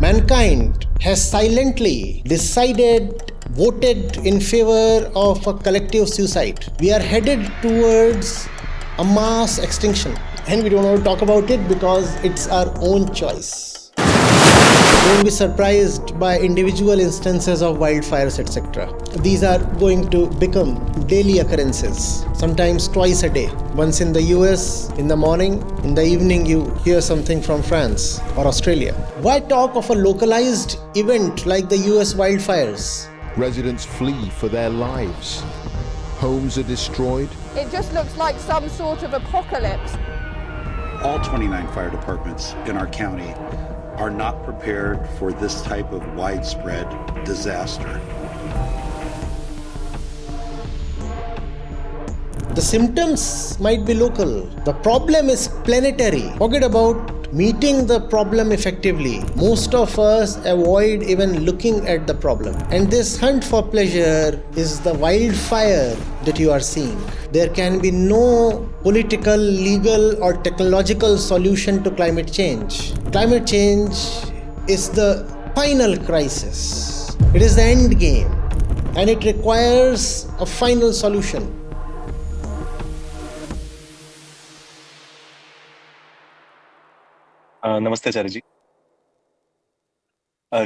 Mankind has silently decided, voted in favor of a collective suicide. We are headed towards a mass extinction, and we don't want to talk about it because it's our own choice. Don't be surprised by individual instances of wildfires, etc. These are going to become daily occurrences, sometimes twice a day. Once in the US in the morning, in the evening you hear something from France or Australia. Why talk of a localized event like the US wildfires? Residents flee for their lives. Homes are destroyed. It just looks like some sort of apocalypse. All 29 fire departments in our county are not prepared for this type of widespread disaster. The symptoms might be local. The problem is planetary. Forget about meeting the problem effectively. Most of us avoid even looking at the problem. And this hunt for pleasure is the wildfire that you are seeing. There can be no political, legal, or technological solution to climate change. Climate change is the final crisis. It is the end game. And it requires a final solution. Namaste, Acharya.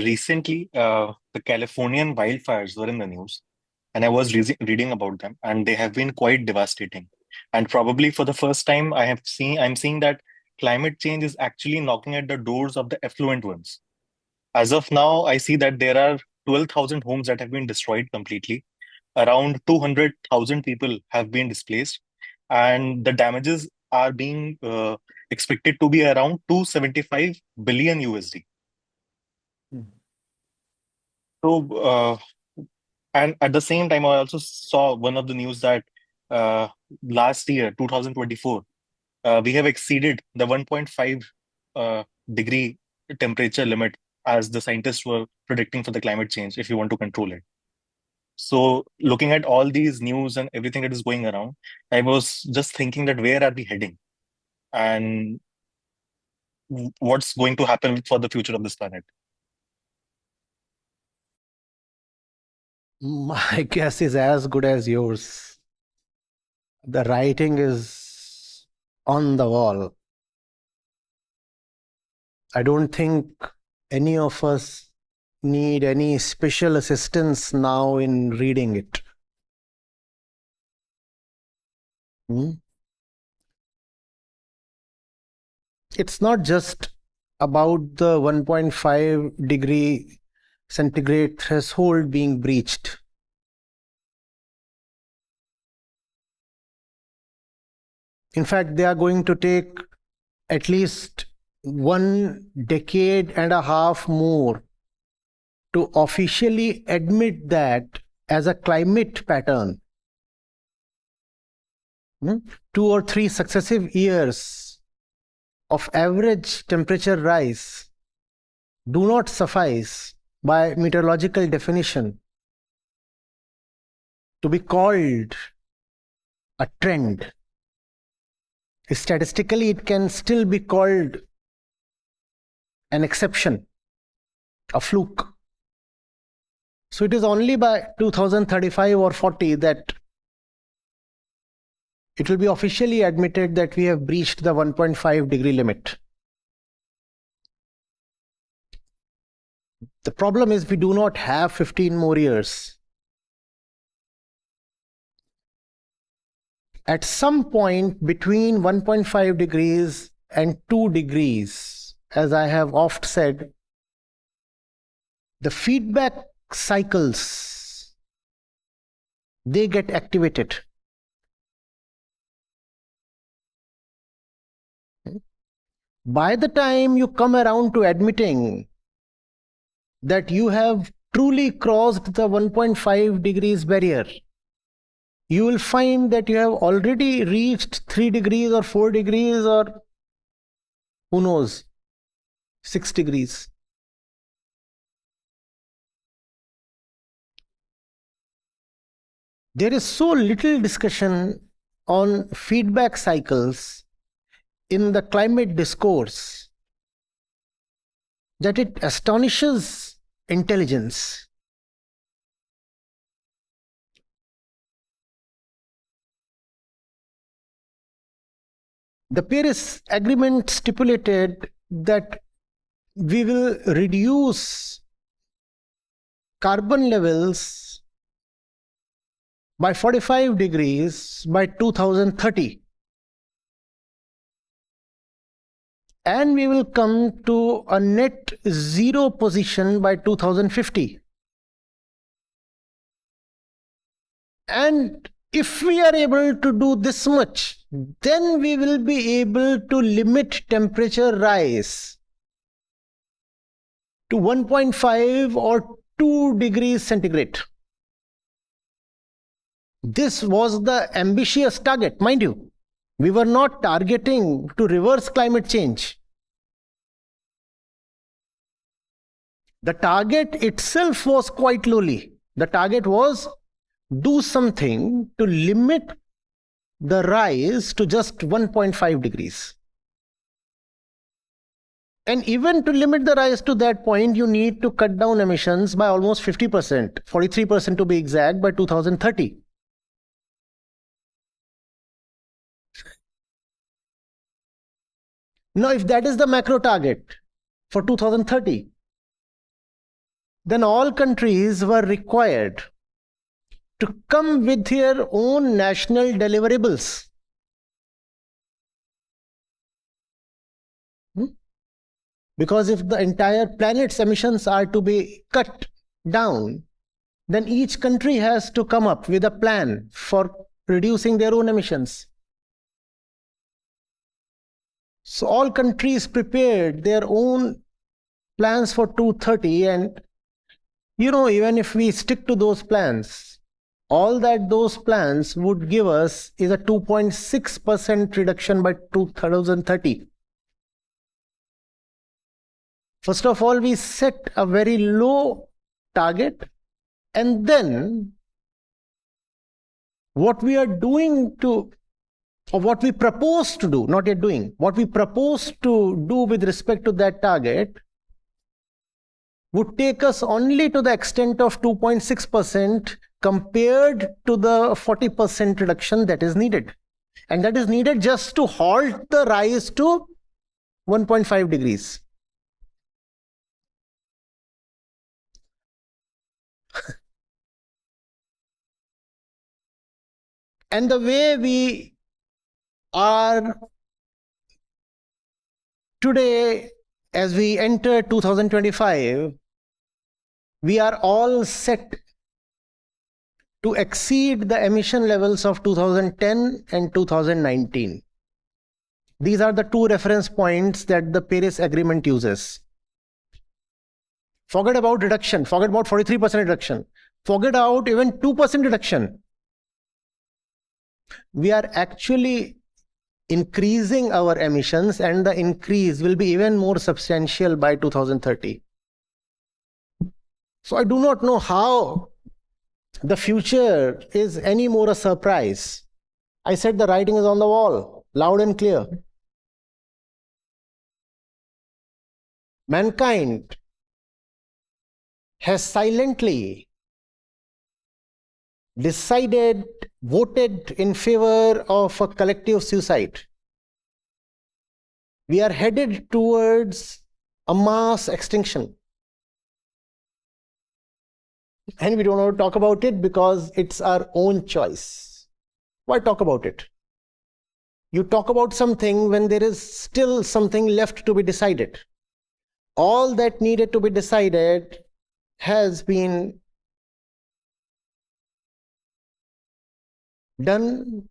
Recently, the Californian wildfires were in the news, and I was reading about them, and they have been quite devastating. And probably for the first time, I'm seeing that climate change is actually knocking at the doors of the affluent ones. As of now, I see that there are 12,000 homes that have been destroyed completely. Around 200,000 people have been displaced, and the damages are being expected to be around 275 billion USD. So, and at the same time, I also saw one of the news that last year, 2024, we have exceeded the 1.5 degree temperature limit as the scientists were predicting for the climate change if you want to control it. So looking at all these news and everything that is going around, I was just thinking that where are we heading? And what's going to happen for the future of this planet? My guess is as good as yours. The writing is on the wall. I don't think any of us need any special assistance now in reading it. It's not just about the 1.5 degree centigrade threshold being breached. In fact, they are going to take at least 1.5 decades more to officially admit that as a climate pattern. 2 or 3 successive years of average temperature rise do not suffice by meteorological definition to be called a trend. Statistically, it can still be called an exception, a fluke. So it is only by 2035 or 40 that it will be officially admitted that we have breached the 1.5 degree limit. The problem is we do not have 15 more years. At some point between 1.5 degrees and 2 degrees, as I have oft said, the feedback cycles, they get activated. By the time you come around to admitting that you have truly crossed the 1.5 degrees barrier, you will find that you have already reached 3 degrees or 4 degrees or who knows, 6 degrees. There is so little discussion on feedback cycles in the climate discourse that it astonishes intelligence. The Paris Agreement stipulated that we will reduce carbon levels by 45 degrees by 2030. And we will come to a net zero position by 2050. And if we are able to do this much, then we will be able to limit temperature rise to 1.5 or 2 degrees centigrade. This was the ambitious target, mind you. We were not targeting to reverse climate change. The target itself was quite lowly. The target was do something to limit the rise to just 1.5 degrees. And even to limit the rise to that point, you need to cut down emissions by almost 50%, 43% to be exact, by 2030. Now, if that is the macro target for 2030, then all countries were required to come with their own national deliverables. Because if the entire planet's emissions are to be cut down, then each country has to come up with a plan for reducing their own emissions. So all countries prepared their own plans for 2030, and even if we stick to those plans, all that those plans would give us is a 2.6% reduction by 2030. First of all, we set a very low target, and then what we are doing to, or what we propose to do, not yet doing, what we propose to do with respect to that target would take us only to the extent of 2.6% compared to the 40% reduction that is needed. And that is needed just to halt the rise to 1.5 degrees. And the way we are today, as we enter 2025, we are all set to exceed the emission levels of 2010 and 2019. These are the two reference points that the Paris Agreement uses. Forget about reduction, forget about 43% reduction, forget out even 2% reduction. We are actually increasing our emissions, and the increase will be even more substantial by 2030. So I do not know how the future is any more a surprise. I said the writing is on the wall, loud and clear. Mankind has silently decided, voted in favor of a collective suicide. We are headed towards a mass extinction. And we don't want to talk about it because it's our own choice. Why talk about it? You talk about something when there is still something left to be decided. All that needed to be decided has been done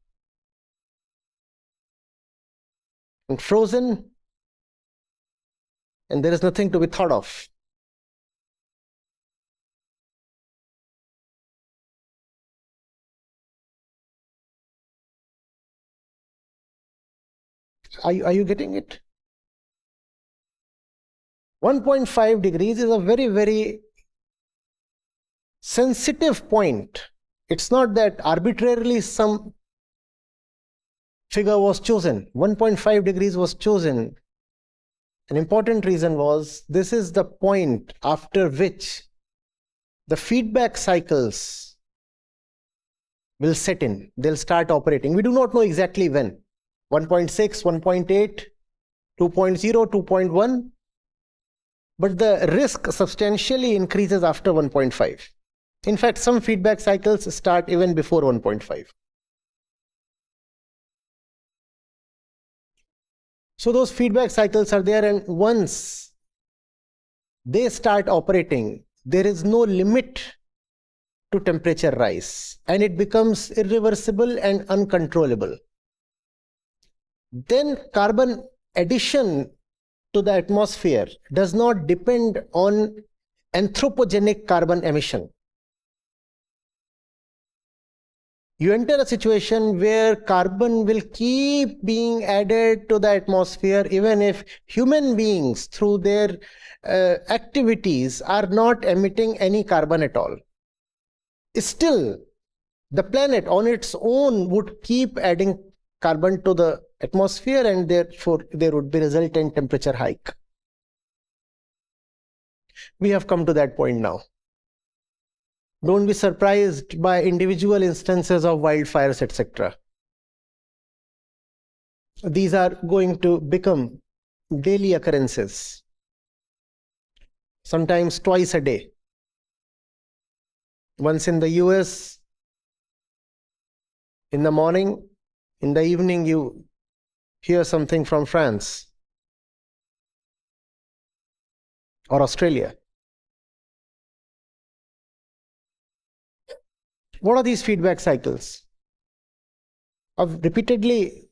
and frozen, and there is nothing to be thought of. Are you getting it? 1.5 degrees is a very, very sensitive point. It's not that arbitrarily some figure was chosen. 1.5 degrees was chosen An important reason was this is the point after which the feedback cycles will set in. They'll start operating. We do not know exactly when. 1.6, 1.8, 2.0, 2.1. But the risk substantially increases after 1.5. In fact, some feedback cycles start even before 1.5. So those feedback cycles are there, and once they start operating, there is no limit to temperature rise, and it becomes irreversible and uncontrollable. Then carbon addition to the atmosphere does not depend on anthropogenic carbon emission. You enter a situation where carbon will keep being added to the atmosphere even if human beings through their activities are not emitting any carbon at all. Still, the planet on its own would keep adding carbon to the atmosphere, and therefore there would be resultant temperature hike. We have come to that point now. Don't be surprised by individual instances of wildfires, etc. These are going to become daily occurrences, sometimes twice a day. Once in the US, in the morning, in the evening you hear something from France or Australia. What are these feedback cycles? I've repeatedly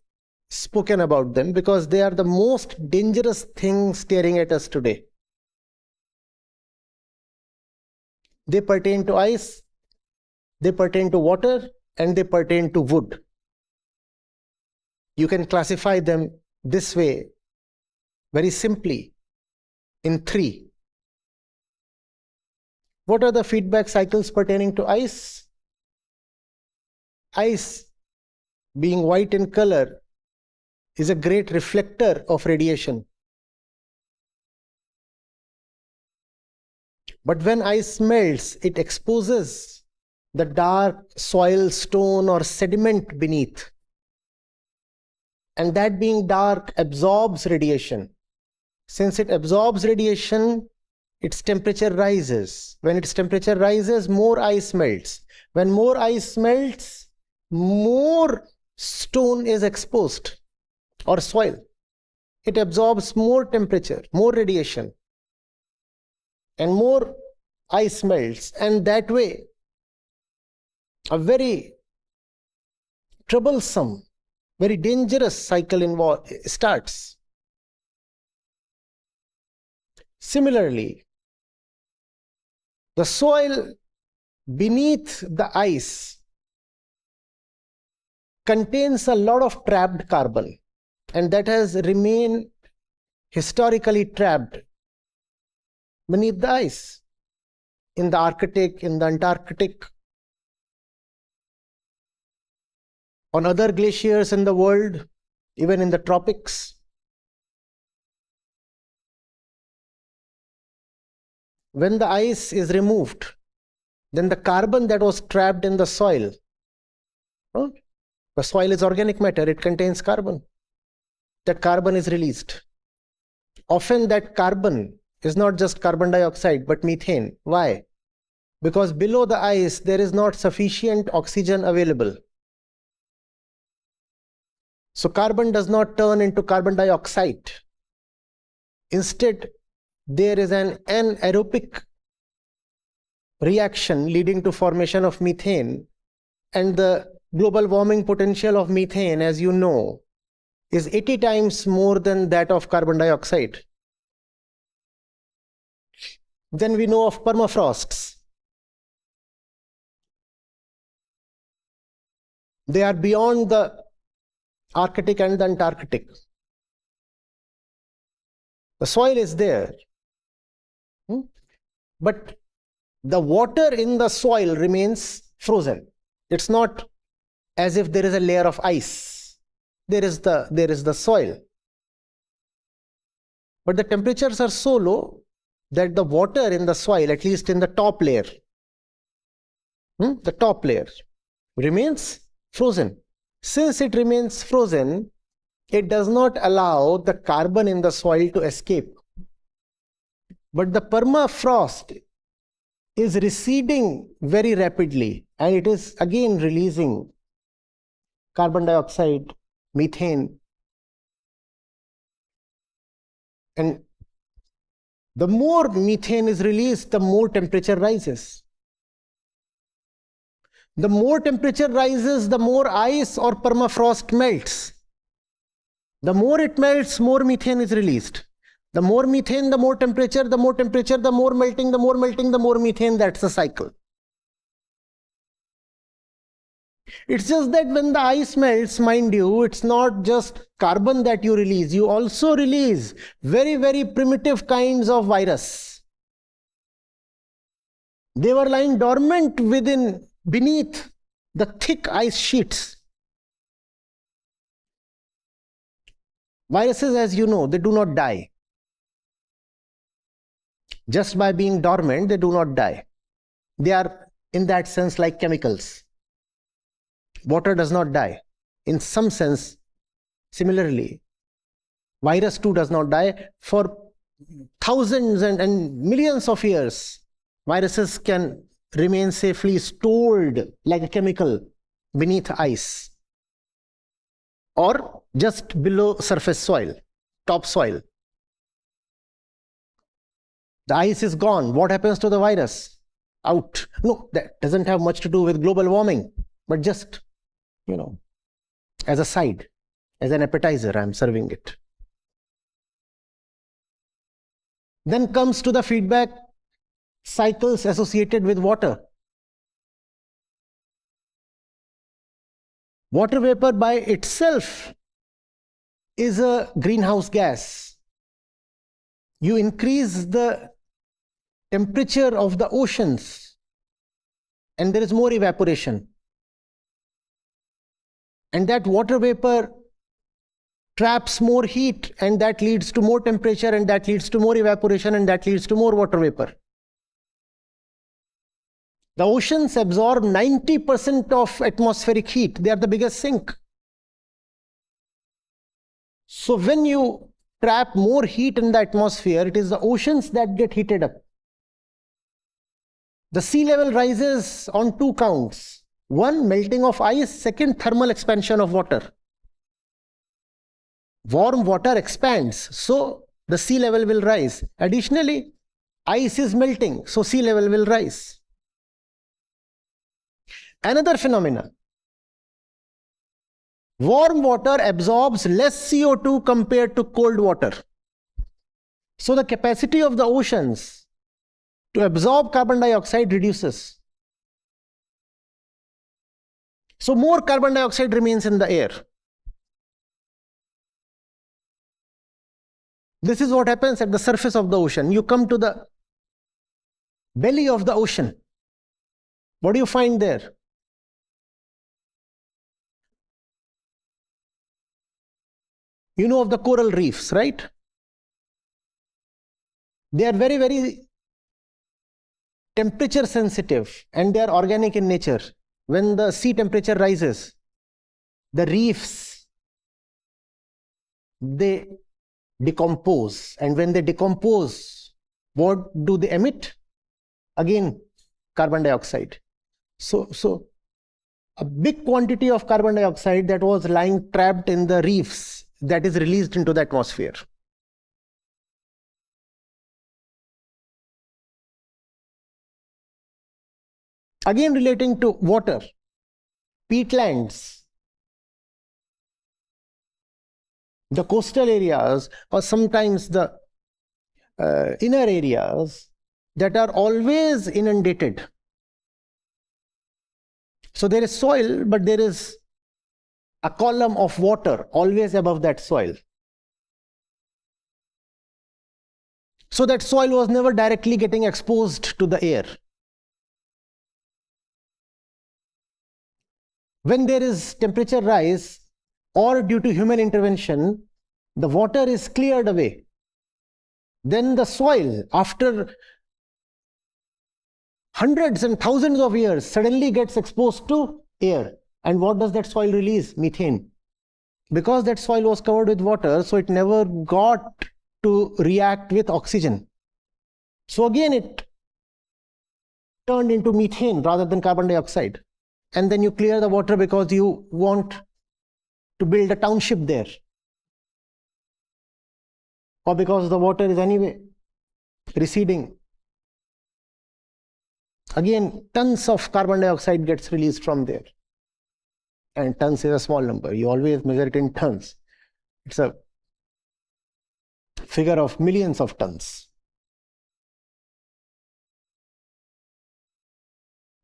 spoken about them because they are the most dangerous thing staring at us today. They pertain to ice, they pertain to water, and they pertain to wood. You can classify them this way very simply in three. What are the feedback cycles pertaining to ice? Ice, being white in color, is a great reflector of radiation. But when ice melts, it exposes the dark soil, stone, or sediment beneath. And that being dark absorbs radiation. Since it absorbs radiation, its temperature rises. When its temperature rises, more ice melts. When more ice melts, more stone is exposed or soil. It absorbs more temperature, more radiation, and more ice melts. And that way, a very troublesome, very dangerous cycle starts. Similarly, the soil beneath the ice contains a lot of trapped carbon, and that has remained historically trapped beneath the ice, in the Arctic, in the Antarctic, on other glaciers in the world, even in the tropics. When the ice is removed, then the carbon that was trapped in the soil, the soil is organic matter, it contains carbon. That carbon is released. Often that carbon is not just carbon dioxide, but methane. Why? Because below the ice, there is not sufficient oxygen available. So carbon does not turn into carbon dioxide. Instead, there is an anaerobic reaction leading to formation of methane, and the global warming potential of methane, as you know, is 80 times more than that of carbon dioxide. Then we know of permafrosts. They are beyond the Arctic and the Antarctic. The soil is there, but the water in the soil remains frozen. It's not as if there is a layer of ice. There is the soil. but the temperatures are so low that the water in the soil, at least in the top layer, the top layer, remains frozen. Since it remains frozen, it does not allow the carbon in the soil to escape. But the permafrost is receding very rapidly, and it is again releasing carbon dioxide, methane. And the more methane is released, the more temperature rises. The more temperature rises, the more ice or permafrost melts. The more it melts, more methane is released. The more methane, the more temperature, the more temperature, the more melting, the more melting, the more methane. That's the cycle. It's just that when the ice melts, mind you, it's not just carbon that you release. You also release very, very primitive kinds of virus. They were lying dormant beneath the thick ice sheets. Viruses, as you know, they do not die. Just by being dormant, they do not die. They are, in that sense, like chemicals. Water does not die. In some sense, similarly, virus too does not die. For thousands and millions of years, viruses can remain safely stored like a chemical beneath ice or just below surface soil, topsoil. The ice is gone. What happens to the virus? Out. No, that doesn't have much to do with global warming, but just, as a side, as an appetizer, I'm serving it. Then comes to the feedback cycles associated with water. Water vapor by itself is a greenhouse gas. You increase the temperature of the oceans and there is more evaporation. And that water vapor traps more heat, and that leads to more temperature, and that leads to more evaporation, and that leads to more water vapor. The oceans absorb 90% of atmospheric heat. They are the biggest sink. So when you trap more heat in the atmosphere, it is the oceans that get heated up. The sea level rises on two counts. One, melting of ice. Second, thermal expansion of water. Warm water expands, so the sea level will rise. Additionally, ice is melting, so sea level will rise. Another phenomenon. Warm water absorbs less CO2 compared to cold water. So the capacity of the oceans to absorb carbon dioxide reduces. So more carbon dioxide remains in the air. This is what happens at the surface of the ocean. You come to the belly of the ocean. What do you find there? You know of the coral reefs, right? They are very, very temperature sensitive and they are organic in nature. When the sea temperature rises, the reefs, they decompose. And when they decompose, what do they emit? Again, carbon dioxide. So a big quantity of carbon dioxide that was lying trapped in the reefs, that is released into the atmosphere. Again, relating to water, peatlands, the coastal areas, or sometimes the inner areas that are always inundated. So there is soil, but there is a column of water always above that soil. So that soil was never directly getting exposed to the air. When there is temperature rise or due to human intervention, the water is cleared away. Then the soil, after hundreds and thousands of years, suddenly gets exposed to air. And what does that soil release? Methane. Because that soil was covered with water, so it never got to react with oxygen. So again, it turned into methane rather than carbon dioxide. And then you clear the water because you want to build a township there. Or because the water is anyway receding. Again, tons of carbon dioxide gets released from there. And tons is a small number. You always measure it in tons. It's a figure of millions of tons.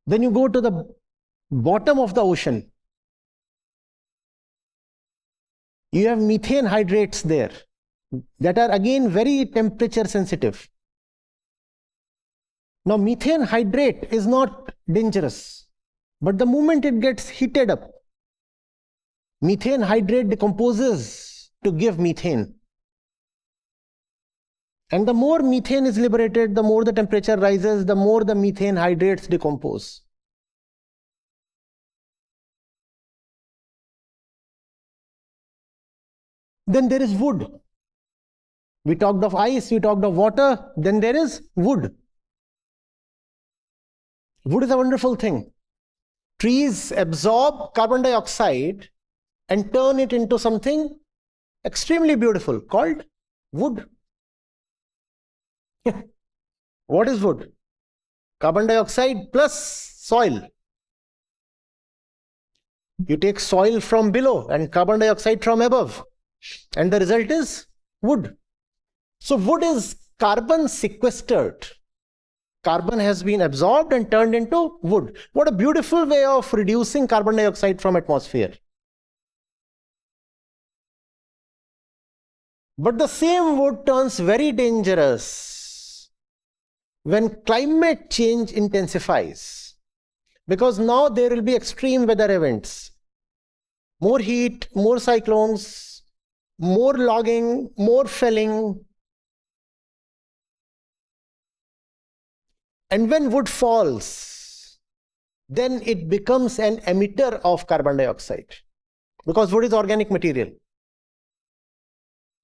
Then you go to the bottom of the ocean. You have methane hydrates there that are again very temperature sensitive. Now, methane hydrate is not dangerous, but the moment it gets heated up, methane hydrate decomposes to give methane. And the more methane is liberated, the more the temperature rises, the more the methane hydrates decompose. Then there is wood. We talked of ice, we talked of water, then there is wood. Wood is a wonderful thing. Trees absorb carbon dioxide and turn it into something extremely beautiful called wood. What is wood? Carbon dioxide plus soil. You take soil from below and carbon dioxide from above, and the result is wood. So wood is carbon sequestered. Carbon has been absorbed and turned into wood. What a beautiful way of reducing carbon dioxide from atmosphere. But the same wood turns very dangerous when climate change intensifies. Because now there will be extreme weather events. More heat, more cyclones, more logging, more felling. And when wood falls, then it becomes an emitter of carbon dioxide. Because wood is organic material.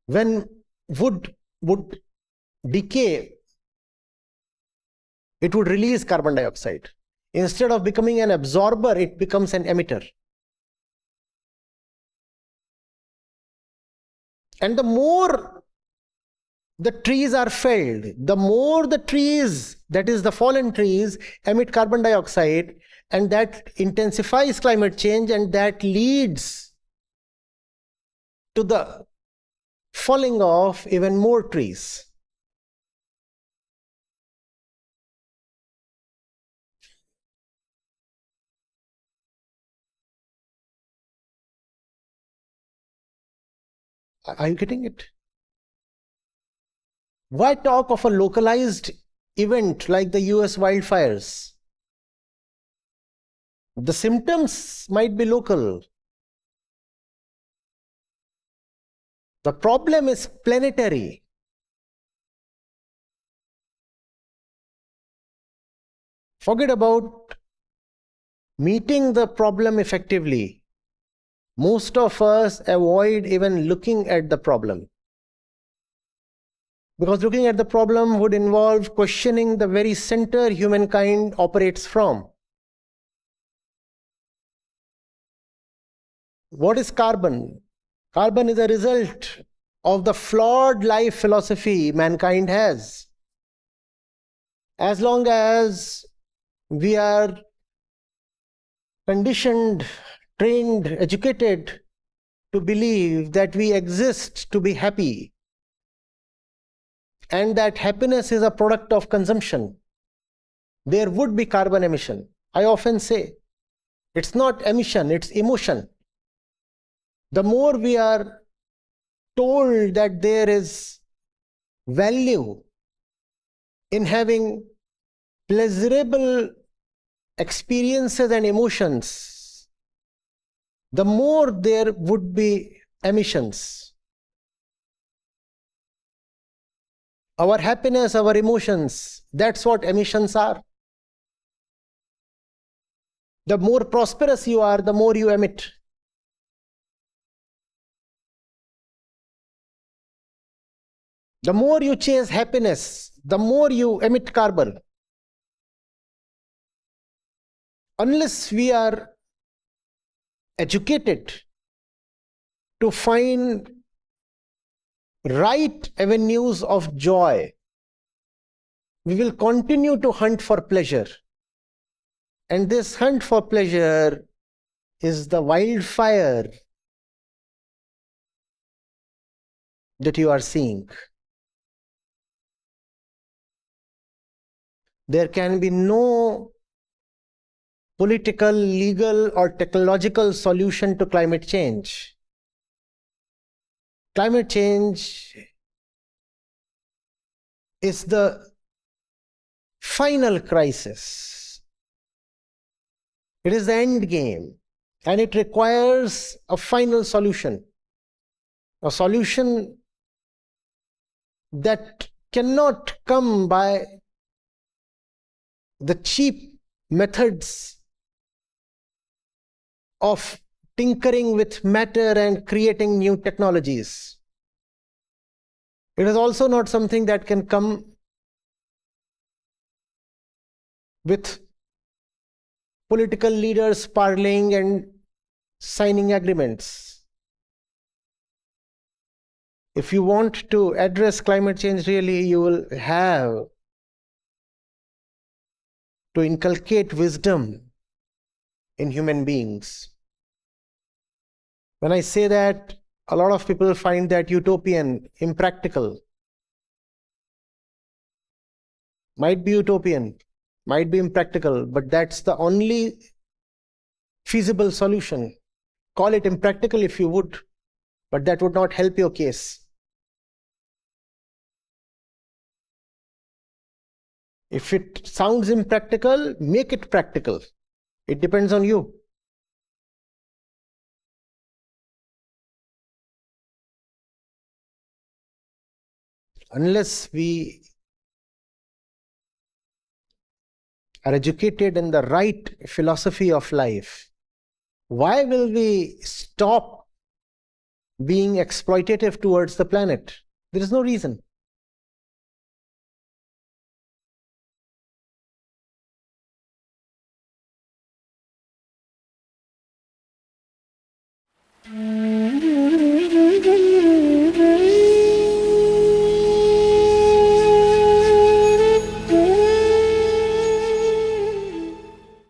When wood would decay, it would release carbon dioxide. Instead of becoming an absorber, it becomes an emitter. And the more the trees are felled, the more the trees, that is the fallen trees, emit carbon dioxide, and that intensifies climate change, and that leads to the falling of even more trees. Are you getting it? Why talk of a localized event like the US wildfires? The symptoms might be local. The problem is planetary. Forget about meeting the problem effectively. Most of us avoid even looking at the problem. Because looking at the problem would involve questioning the very center humankind operates from. What is carbon? Carbon is a result of the flawed life philosophy mankind has. As long as we are conditioned, trained, educated to believe that we exist to be happy, and that happiness is a product of consumption, there would be carbon emission. I often say, it's not emission, it's emotion. The more we are told that there is value in having pleasurable experiences and emotions, the more there would be emissions. Our happiness, our emotions, that's what emissions are. The more prosperous you are, the more you emit. The more you chase happiness, the more you emit carbon. Unless we are educated to find right avenues of joy, we will continue to hunt for pleasure. And this hunt for pleasure is the wildfire that you are seeing. There can be no political, legal, or technological solution to climate change. Climate change is the final crisis. It is the end game, and it requires a final solution. A solution that cannot come by the cheap methods of tinkering with matter and creating new technologies. It is also not something that can come with political leaders parleying and signing agreements. If you want to address climate change really, you will have to inculcate wisdom in human beings. When I say that, a lot of people find that utopian, impractical. Might be utopian, might be impractical, but that's the only feasible solution. Call it impractical if you would, but that would not help your case. If it sounds impractical, make it practical. It depends on you. Unless we are educated in the right philosophy of life, why will we stop being exploitative towards the planet? There is no reason.